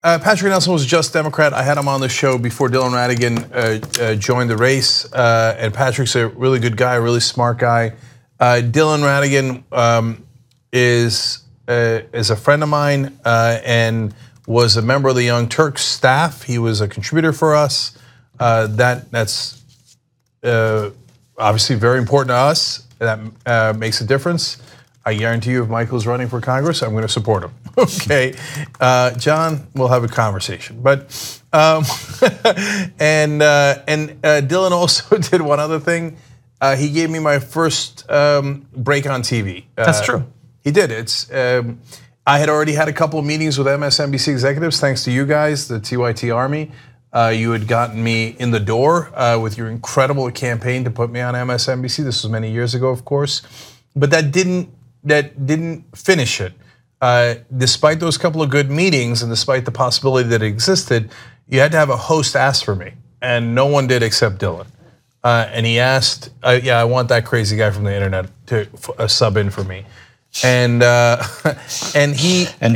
Patrick Nelson was just Democrat. I had him on the show before Dylan Ratigan joined the race. And Patrick's a really good guy, a really smart guy. Dylan Ratigan is a friend of mine and was a member of the Young Turks staff. He was a contributor for us. That's obviously very important to us. That makes a difference. I guarantee you, if Michael's running for Congress, I'm going to support him. Okay, John, we'll have a conversation. But Dylan also did one other thing. He gave me my first break on TV. That's true. He did. I had already had a couple of meetings with MSNBC executives, thanks to you guys, the TYT Army. You had gotten me in the door with your incredible campaign to put me on MSNBC. This was many years ago, of course, but that didn't finish it. Despite those couple of good meetings and despite the possibility that it existed, you had to have a host ask for me, and no one did except Dylan. And he asked, "Yeah, I want that crazy guy from the internet to sub in for me." And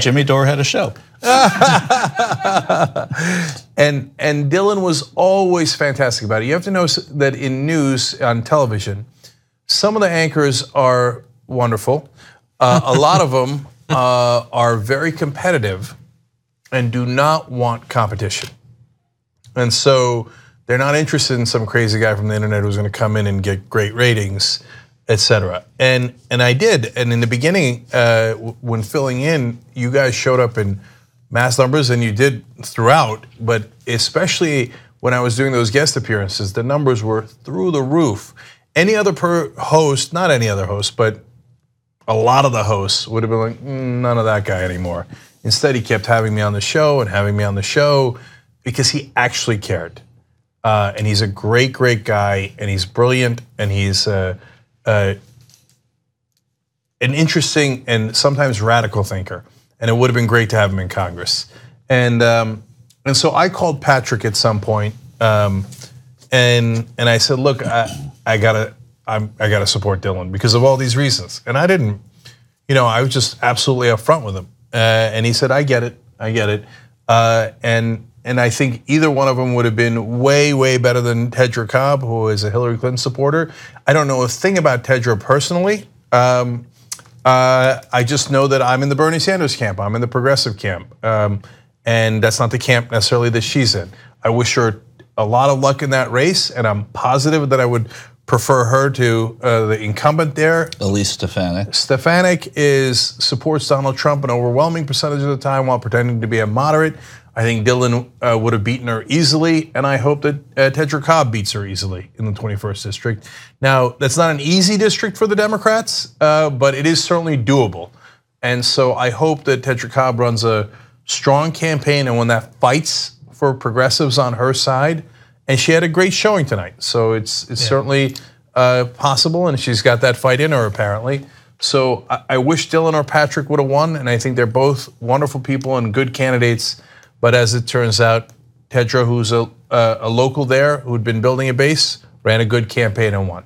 Jimmy Dore had a show. and Dylan was always fantastic about it. You have to know that in news on television, some of the anchors are wonderful. A lot of them are very competitive and do not want competition. And so they're not interested in some crazy guy from the internet who's going to come in and get great ratings, etc. And I did. And in the beginning, when filling in, you guys showed up in mass numbers, and you did throughout. But especially when I was doing those guest appearances, the numbers were through the roof. Any other host, not any other host, but a lot of the hosts would have been like, none of that guy anymore. Instead, he kept having me on the show and having me on the show because he actually cared. And he's a great, great guy, and he's brilliant, and he's an interesting and sometimes radical thinker. And it would have been great to have him in Congress. And so I called Patrick at some point, and I said, look, I gotta support Dylan because of all these reasons. And I didn't, I was just absolutely upfront with him. And he said, I get it. And I think either one of them would have been way, way better than Tedra Cobb, who is a Hillary Clinton supporter. I don't know a thing about Tedra personally. I just know that I'm in the Bernie Sanders camp. I'm in the progressive camp. And that's not the camp necessarily that she's in. I wish her a lot of luck in that race, and I'm positive that I would prefer her to the incumbent there. Elise Stefanik. Stefanik supports Donald Trump an overwhelming percentage of the time while pretending to be a moderate. I think Dylan would have beaten her easily, and I hope that Tedra Cobb beats her easily in the 21st district. Now, that's not an easy district for the Democrats, but it is certainly doable. And so I hope that Tedra Cobb runs a strong campaign, and when that fights for progressives on her side, and she had a great showing tonight. So it's certainly possible, and she's got that fight in her apparently. So I wish Dylan or Patrick would have won, and I think they're both wonderful people and good candidates. But as it turns out, Tedra, who's a local there, who'd been building a base, ran a good campaign and won.